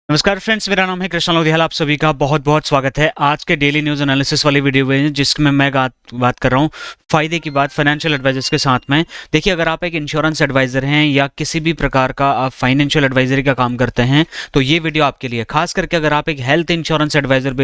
नमस्कार फ्रेंड्स, मेरा नाम है कृष्णा लोधियाल। आप सभी का बहुत बहुत स्वागत है आज के डेली न्यूज़ एनालिसिस वाली वीडियो में, जिसमें मैं बात कर रहा हूँ फ़ायदे की बात फाइनेंशियल एडवाइजर्स के साथ में। देखिए, अगर आप एक इंश्योरेंस एडवाइज़र हैं या किसी भी प्रकार का आप फाइनेंशियल एडवाइजरी का काम करते हैं तो ये वीडियो आपके लिए। खास करके अगर आप एक हेल्थ इंश्योरेंस एडवाइज़र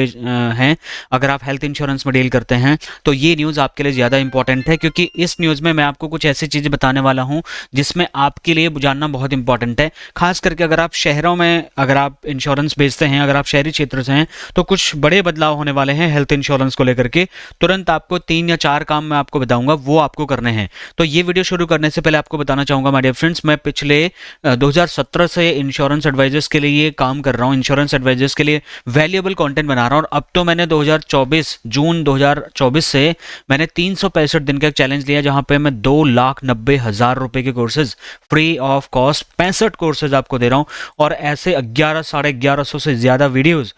हैं, अगर आप हेल्थ इंश्योरेंस में डील करते हैं तो ये न्यूज़ आपके लिए ज़्यादा इंपॉर्टेंट है, क्योंकि इस न्यूज़ में मैं आपको कुछ ऐसी चीज़ें बताने वाला हूँ जिसमें आपके लिए जानना बहुत इंपॉर्टेंट है। खास करके अगर आप शहरों में अगर आप इंश्योरेंस बेचते हैं, अगर आप शहरी क्षेत्र से हैं, तो कुछ बड़े बदलाव होने वाले हैं हेल्थ इंश्योरेंस को लेकर के। तुरंत आपको 3 या 4 काम मैं आपको बताऊंगा, वो आपको करने हैं। तो ये वीडियो शुरू करने से पहले आपको बताना चाहूंगा माय डियर फ्रेंड्स, मैं पिछले 2017 से इंश्योरेंस एडवाइजर्स के लिए ये काम कर रहा हूँ, इंश्योरेंस एडवाइजर्स के लिए वैल्यूएबल कंटेंट बना रहा हूँ। और अब तो मैंने 2024 जून 2024 से मैंने 365 दिन का एक चैलेंज लिया, जहां पे मैं 2,90,000 रुपए के courses free of cost 65 courses आपको दे रहा हूँ। और ऐसे 11 साढ़े 1100 से ज़्यादा वीडियोस,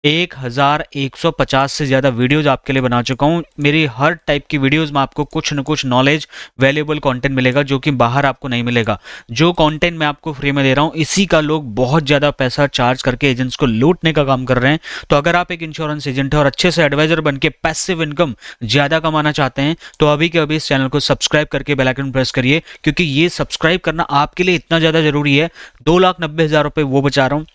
1150 से ज़्यादा वीडियोस आपके लिए बना चुका हूँ। मेरी हर टाइप की वीडियोस में आपको कुछ न कुछ नॉलेज, वैल्यूएबल कंटेंट मिलेगा जो कि बाहर आपको नहीं मिलेगा। जो कंटेंट मैं आपको फ्री में दे रहा हूँ, इसी का लोग बहुत ज़्यादा पैसा चार्ज करके एजेंट्स को लूटने का काम कर रहे हैं। तो अगर आप एक इंश्योरेंस एजेंट है और अच्छे से एडवाइजर बन के पैसिव इनकम ज़्यादा कमाना चाहते हैं, तो अभी के अभी इस चैनल को सब्सक्राइब करके बेल आइकन प्रेस करिए, क्योंकि ये सब्सक्राइब करना आपके लिए इतना ज़्यादा ज़रूरी है। 2,90,000 रुपये वो बचा रहा हूँ,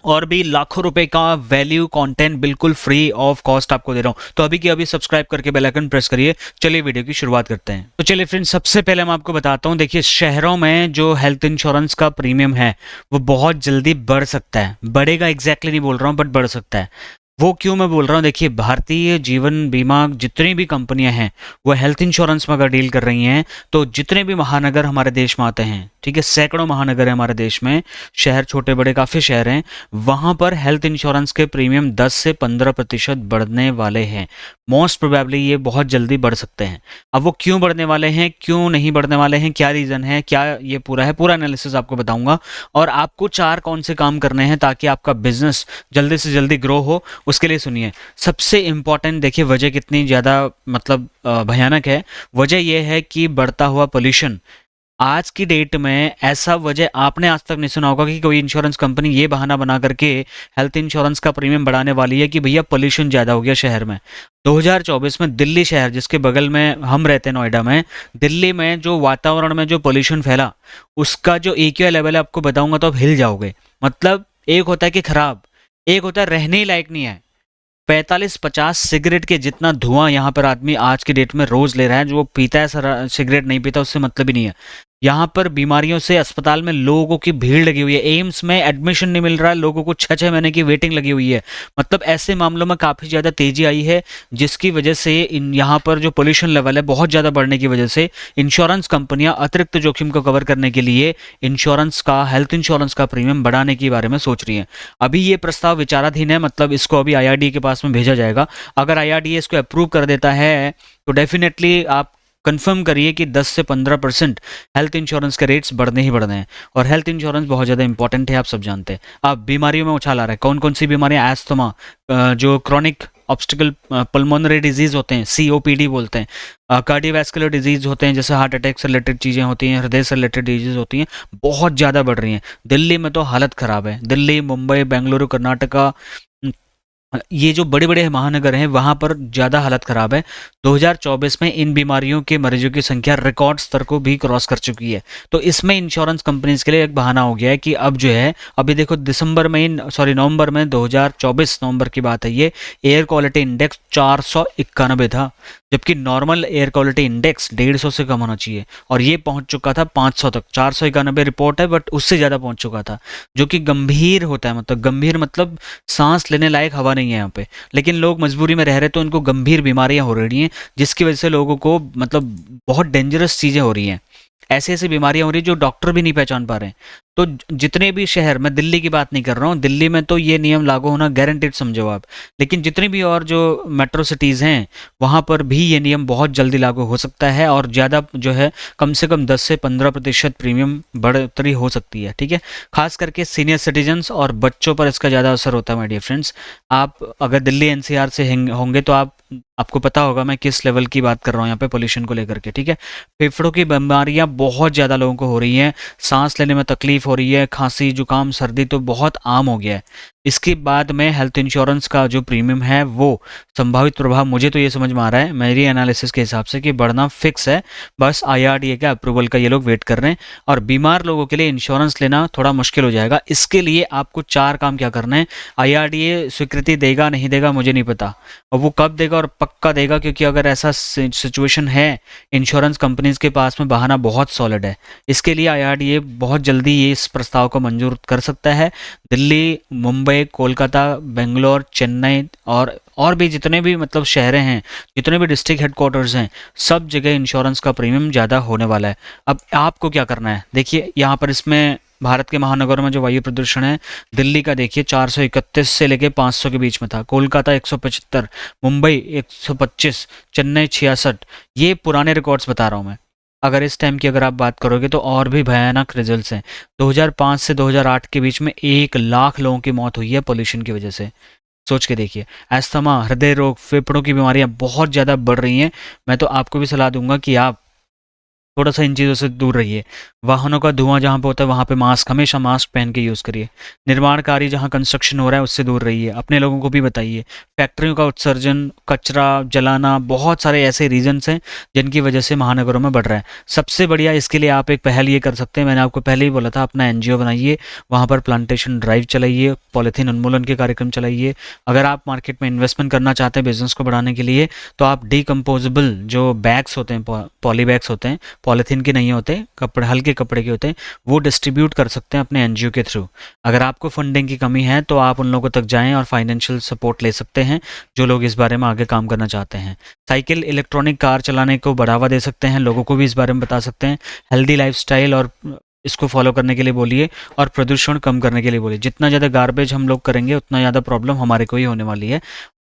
और भी लाखों रुपए का वैल्यू कंटेंट बिल्कुल फ्री ऑफ कॉस्ट आपको दे रहा हूं। तो अभी के अभी सब्सक्राइब करके बेल आइकन प्रेस करिए। चलिए वीडियो की शुरुआत करते हैं। तो चलिए फ्रेंड्स, सबसे पहले मैं आपको बताता हूं। देखिए, शहरों में जो हेल्थ इंश्योरेंस का प्रीमियम है वो बहुत जल्दी बढ़ सकता है। बढ़ेगा एग्जैक्टली नहीं बोल रहा हूं, बट बढ़ सकता है। वो क्यों मैं बोल रहा हूँ? देखिए, भारतीय जीवन बीमा जितनी भी कंपनियां हैं वो हेल्थ इंश्योरेंस में अगर डील कर रही हैं, तो जितने भी महानगर हमारे देश में आते हैं, ठीक है, सैकड़ों महानगर है हमारे देश में, शहर छोटे बड़े काफ़ी शहर हैं, वहाँ पर हेल्थ इंश्योरेंस के प्रीमियम 10 से 15% बढ़ने वाले हैं। मोस्ट प्रोबेबली ये बहुत जल्दी बढ़ सकते हैं। अब वो क्यों बढ़ने वाले हैं, क्यों नहीं बढ़ने वाले हैं, क्या रीज़न है, क्या ये पूरा है, पूरा एनालिसिस आपको बताऊंगा। और आपको 4 कौन से काम करने हैं ताकि आपका बिजनेस जल्दी से जल्दी ग्रो हो, उसके लिए सुनिए। सबसे इंपॉर्टेंट, देखिए वजह कितनी ज़्यादा मतलब भयानक है। वजह यह है कि बढ़ता हुआ पोल्यूशन। आज की डेट में ऐसा वजह आपने आज तक नहीं सुना होगा कि कोई इंश्योरेंस कंपनी ये बहाना बना करके हेल्थ इंश्योरेंस का प्रीमियम बढ़ाने वाली है कि भैया पोल्यूशन ज़्यादा हो गया शहर में। 2024 में दिल्ली शहर, जिसके बगल में हम रहते हैं नोएडा में, दिल्ली में जो वातावरण में जो पोल्यूशन फैला, उसका जो AQI लेवल है आपको बताऊंगा तो आप हिल जाओगे। मतलब एक होता है कि खराब, एक होता है रहने ही लायक नहीं है। 45-50 सिगरेट के जितना धुआं यहाँ पर आदमी आज की डेट में रोज ले रहा है। जो वो पीता है सिगरेट नहीं पीता उससे मतलब ही नहीं है। यहाँ पर बीमारियों से अस्पताल में लोगों की भीड़ लगी हुई है। एम्स में एडमिशन नहीं मिल रहा है, लोगों को 6-6 महीने की वेटिंग लगी हुई है। मतलब ऐसे मामलों में काफ़ी ज़्यादा तेजी आई है, जिसकी वजह से इन यहाँ पर जो पोल्यूशन लेवल है बहुत ज़्यादा बढ़ने की वजह से इंश्योरेंस कंपनियां अतिरिक्त जोखिम को कवर करने के लिए हेल्थ इंश्योरेंस का प्रीमियम बढ़ाने के बारे में सोच रही है। अभी ये प्रस्ताव विचाराधीन है, मतलब इसको अभी IRDA के पास में भेजा जाएगा। अगर IRDA इसको अप्रूव कर देता है तो डेफिनेटली आप कंफर्म करिए कि 10 से 15% हेल्थ इंश्योरेंस के रेट्स बढ़ने ही बढ़ने हैं। और हेल्थ इंश्योरेंस बहुत ज़्यादा इंपॉर्टेंट है, आप सब जानते हैं। अब बीमारियों में उछाल आ रहा है। कौन कौन सी बीमारियां? एस्थमा, जो क्रॉनिक ऑब्स्टिकल पल्मोनरी डिजीज होते हैं, COPD बोलते हैं, कार्डियोवैस्कुलर डिजीज होते हैं, जैसे हार्ट अटैक से रिलेटेड चीज़ें होती हैं, हृदय से रिलेटेड डिजीज होती हैं, बहुत ज़्यादा बढ़ रही हैं। दिल्ली में तो हालत ख़राब है। दिल्ली, मुंबई, बेंगलुरु, कर्नाटका, ये जो बड़े बड़े महानगर हैं वहाँ पर ज़्यादा हालत ख़राब है। 2024 में इन बीमारियों के मरीजों की संख्या रिकॉर्ड स्तर को भी क्रॉस कर चुकी है। तो इसमें इंश्योरेंस कंपनीज के लिए एक बहाना हो गया है कि अब जो है, अभी देखो नवंबर में 2024 नवंबर की बात है ये, एयर क्वालिटी इंडेक्स 491 था, जबकि नॉर्मल एयर क्वालिटी इंडेक्स 150 से कम होना चाहिए, और ये पहुंच चुका था 500 तक। 491 रिपोर्ट है, बट उससे ज़्यादा पहुंच चुका था, जो कि गंभीर होता है। मतलब गंभीर मतलब सांस लेने लायक हवा नहीं है यहाँ पे, लेकिन लोग मजबूरी में रह रहे तो उनको गंभीर बीमारियां हो रही हैं, जिसकी वजह से लोगों को मतलब बहुत डेंजरस चीज़ें हो रही हैं। ऐसी ऐसी बीमारियां हो रही है जो डॉक्टर भी नहीं पहचान पा रहे हैं। तो जितने भी शहर, मैं दिल्ली की बात नहीं कर रहा हूँ, दिल्ली में तो ये नियम लागू होना गारंटेड समझो आप, लेकिन जितनी भी और जो मेट्रो सिटीज़ हैं वहाँ पर भी ये नियम बहुत जल्दी लागू हो सकता है, और ज़्यादा जो है कम से कम 10 से 15% प्रीमियम बढ़ोतरी हो सकती है। ठीक है, खास करके सीनियर सिटीजन्स और बच्चों पर इसका ज़्यादा असर होता है माय डियर फ्रेंड्स। आप अगर दिल्ली NCR से होंगे तो आपको पता होगा मैं किस लेवल की बात कर रहा हूँ यहाँ पे पोल्यूशन को लेकर के, ठीक है। फेफड़ों की बीमारियाँ बहुत ज़्यादा लोगों को हो रही हैं, सांस लेने में तकलीफ हो रही है, खांसी जुकाम सर्दी तो बहुत आम हो गया है। इसके बाद में हेल्थ इंश्योरेंस का जो प्रीमियम है वो संभावित प्रभाव, मुझे तो ये समझ में आ रहा है मेरी एनालिसिस के हिसाब से, कि बढ़ना फिक्स है। बस IRDA के अप्रूवल का ये लोग वेट कर रहे हैं, और बीमार लोगों के लिए इंश्योरेंस लेना थोड़ा मुश्किल हो जाएगा। इसके लिए आपको 4 काम क्या करना है। IRDA स्वीकृति देगा नहीं देगा मुझे नहीं पता, और वो कब देगा, और पक्का देगा, क्योंकि अगर ऐसा सिचुएशन है, इंश्योरेंस कंपनीज के पास में बहाना बहुत सॉलिड है। इसके लिए IRDA बहुत जल्दी ये इस प्रस्ताव को मंजूर कर सकता है। दिल्ली, मुंबई, कोलकाता, बेंगलोर, चेन्नई और भी जितने भी मतलब शहरें हैं, जितने भी डिस्ट्रिक्ट हेडक्वार्टर्स हैं, सब जगह इंश्योरेंस का प्रीमियम ज़्यादा होने वाला है। अब आपको क्या करना है, देखिए यहाँ पर इसमें भारत के महानगरों में जो वायु प्रदूषण है, दिल्ली का देखिए 431 से लेके 500 के बीच में था, कोलकाता 175, मुंबई 125, चेन्नई 66। ये पुराने रिकॉर्ड्स बता रहा हूँ मैं। अगर इस टाइम की अगर आप बात करोगे तो और भी भयानक रिजल्ट्स हैं। 2005 से 2008 के बीच में 1 लाख लोगों की मौत हुई है पोल्यूशन की वजह से। सोच के देखिए, अस्थमा, हृदय रोग, फेफड़ों की बीमारियां बहुत ज़्यादा बढ़ रही हैं। मैं तो आपको भी सलाह दूंगा कि आप थोड़ा सा इन चीज़ों से दूर रहिए। वाहनों का धुआं जहाँ पे होता है वहाँ पे मास्क, हमेशा मास्क पहन के यूज़ करिए। निर्माण कार्य जहाँ कंस्ट्रक्शन हो रहा है उससे दूर रहिए। अपने लोगों को भी बताइए। फैक्ट्रियों का उत्सर्जन, कचरा जलाना, बहुत सारे ऐसे रीजंस हैं जिनकी वजह से महानगरों में बढ़ रहा है। सबसे बढ़िया इसके लिए आप एक पहल ये कर सकते हैं, मैंने आपको पहले ही बोला था, अपना NGO बनाइए, वहाँ पर प्लांटेशन ड्राइव चलाइए, पॉलीथीन उन्मूलन के कार्यक्रम चलाइए। अगर आप मार्केट में इन्वेस्टमेंट करना चाहते हैं बिजनेस को बढ़ाने के लिए, तो आप डिकम्पोजेबल जो बैग्स होते हैं, पॉली बैग्स होते हैं, पॉलीथीन के नहीं होते, कपड़े हल्के कपड़े के होते हैं, वो डिस्ट्रीब्यूट कर सकते हैं अपने NGO के थ्रू। अगर आपको फंडिंग की कमी है तो आप उन लोगों तक जाएं और फाइनेंशियल सपोर्ट ले सकते हैं, जो लोग इस बारे में आगे काम करना चाहते हैं। साइकिल, इलेक्ट्रॉनिक कार चलाने को बढ़ावा दे सकते हैं, लोगों को भी इस बारे में बता सकते हैं। हेल्दी लाइफस्टाइल और इसको फॉलो करने के लिए बोलिए, और प्रदूषण कम करने के लिए बोलिए। जितना ज़्यादा गार्बेज हम लोग करेंगे उतना ज़्यादा प्रॉब्लम हमारे को ही होने वाली है।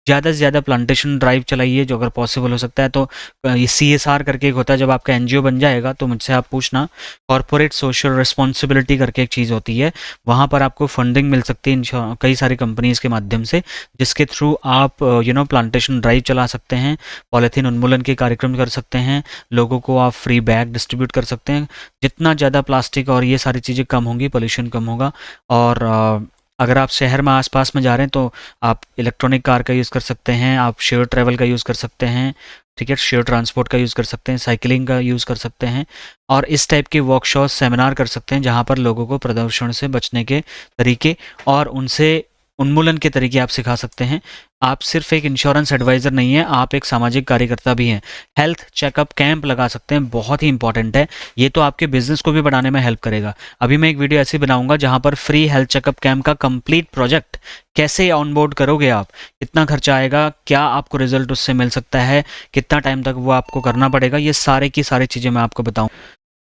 ज़्यादा से ज़्यादा प्लांटेशन ड्राइव चलाइए, जो अगर पॉसिबल हो सकता है तो। ये CSR करके एक होता है, जब आपका NGO बन जाएगा तो मुझसे आप पूछना। कॉरपोरेट सोशल रिस्पॉन्सिबिलिटी करके एक चीज़ होती है, वहाँ पर आपको फंडिंग मिल सकती है कई सारी कंपनीज के माध्यम से, जिसके थ्रू आप प्लांटेशन ड्राइव चला सकते हैं, पॉलीथीन उन्मूलन के कार्यक्रम कर सकते हैं, लोगों को आप फ्री बैग डिस्ट्रीब्यूट कर सकते हैं। जितना ज़्यादा प्लास्टिक और ये सारी चीज़ें कम होंगी, पोल्यूशन कम होगा। और अगर आप शहर में आसपास में जा रहे हैं तो आप इलेक्ट्रॉनिक कार का यूज़ कर सकते हैं, आप शेयर ट्रैवल का यूज़ कर सकते हैं, ठीक है, शेयर ट्रांसपोर्ट का यूज़ कर सकते हैं, साइकिलिंग का यूज़ कर सकते हैं, और इस टाइप के वर्कशॉप सेमिनार कर सकते हैं, जहाँ पर लोगों को प्रदूषण से बचने के तरीके और उनसे उन्मूलन के तरीके आप सिखा सकते हैं। आप सिर्फ एक इंश्योरेंस एडवाइज़र नहीं है, आप एक सामाजिक कार्यकर्ता भी हैं। हेल्थ चेकअप कैंप लगा सकते हैं, बहुत ही इंपॉर्टेंट है ये, तो आपके बिजनेस को भी बढ़ाने में हेल्प करेगा। अभी मैं एक वीडियो ऐसी बनाऊंगा जहां पर फ्री हेल्थ चेकअप कैंप का कंप्लीट प्रोजेक्ट कैसे ऑनबोर्ड करोगे आप, कितना खर्चा आएगा, क्या आपको रिजल्ट उससे मिल सकता है, कितना टाइम तक वो आपको करना पड़ेगा, ये सारे की सारी चीज़ें मैं आपको बताऊँ।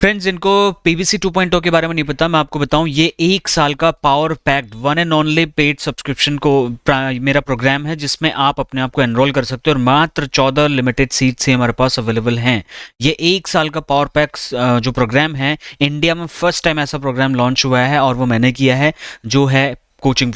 फ्रेंड्स, इनको PVC 2.0 के बारे में नहीं पता, मैं आपको बताऊं, ये 1 साल का power packed one and only paid subscription को मेरा प्रोग्राम है, जिसमें आप अपने आप को एनरोल कर सकते हो, और मात्र 14 लिमिटेड सीट्स ही हमारे पास अवेलेबल हैं। ये 1 साल का पावर पैक जो प्रोग्राम है, इंडिया में फर्स्ट टाइम ऐसा प्रोग्राम लॉन्च हुआ है, और वो मैंने किया है, जो है कोचिंग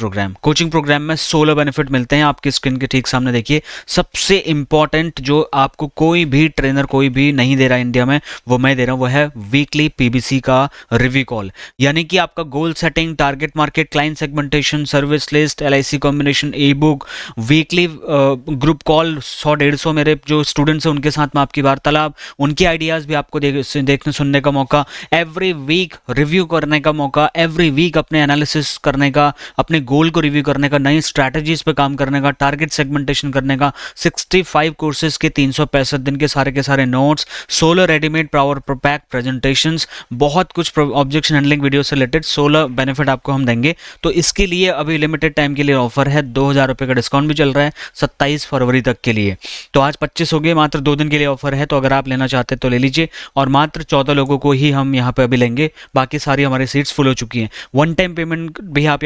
प्रोग्राम में 16 बेनिफिट मिलते हैं। आपकी स्क्रीन के ठीक सामने देखिए, सबसे इंपॉर्टेंट जो आपको कोई भी ट्रेनर कोई भी नहीं दे रहा इंडिया में, वो मैं दे रहा हूँ, वो है वीकली PBC का रिव्यू कॉल। यानी कि आपका goal setting, target market, client segmentation, service list, LIC combination, e-book, weekly group call, 100-150 मेरे जो स्टूडेंट्स हैं उनके साथ में आपकी वार्तालाप, उनके आइडियाज़ भी आपको देखने सुनने का मौका, एवरी वीक रिव्यू करने का मौका, एवरी वीक अपने एनालिसिस करने का, अपने गोल को रिव्यू करने का, नई स्ट्रैटेजीज पे काम करने का, टारगेट सेगमेंटेशन करने का, 65 कोर्सेज के 365 दिन के सारे notes, 16 readymade power pack presentations, बहुत कुछ ऑब्जेक्शन हैंडलिंग वीडियो से रिलेटेड 16 बेनिफिट आपको हम देंगे। तो इसके लिए अभी लिमिटेड टाइम के लिए ऑफर है, 2000 रुपये का डिस्काउंट भी चल रहा है 27 फरवरी तक के लिए। तो आज 25 हो गए, मात्र 2 दिन के लिए ऑफर है, तो अगर आप लेना चाहते हैं तो ले लीजिए, और मात्र 14 लोगों को ही हम यहाँ पे अभी लेंगे, बाकी सारी हमारी सीट्स फुल हो चुकी हैं। वन टाइम पेमेंट भी आप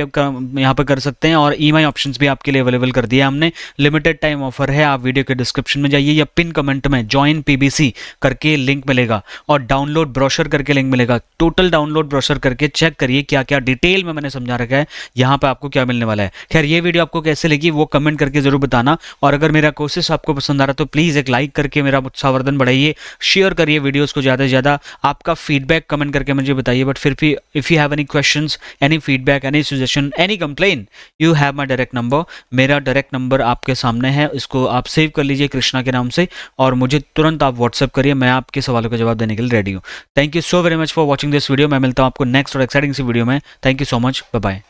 यहाँ पर कर सकते हैं, और EMI ऑप्शंस भी आपके लिए अवेलेबल कर दिया हमने। लिमिटेड टाइम ऑफर है, आप वीडियो के डिस्क्रिप्शन में जाइए या पिन कमेंट में ज्वाइन PBC करके लिंक मिलेगा और डाउनलोड ब्रोशर करके लिंक मिलेगा। टोटल डाउनलोड ब्रोशर करके चेक करिए क्या क्या डिटेल में मैंने समझा रखा है, यहाँ पे आपको क्या मिलने वाला है। खैर ये वीडियो आपको कैसे लगी वो कमेंट करके जरूर बताना, और अगर मेरा कोर्सेस आपको पसंद आ रहा तो प्लीज़ एक लाइक करके मेरा उत्साहवर्धन बढ़ाइए, शेयर करिए वीडियोस को ज़्यादा से ज़्यादा। आपका फीडबैक कमेंट करके मुझे बताइए, बट फिर भी if you have any questions, any feedback, any suggestion, any complain, you have my direct number. मेरा डायरेक्ट नंबर आपके सामने है, इसको आप सेव कर लीजिए कृष्णा के नाम से, और मुझे तुरंत आप व्हाट्सअप करिए, मैं आपके सवालों का जवाब देने के लिए रेडी हूँ। Thank you so very much for watching this video. मैं मिलता हूँ आपको नेक्स्ट और एक्साइटिंग सी वीडियो में। Thank you so much, bye bye.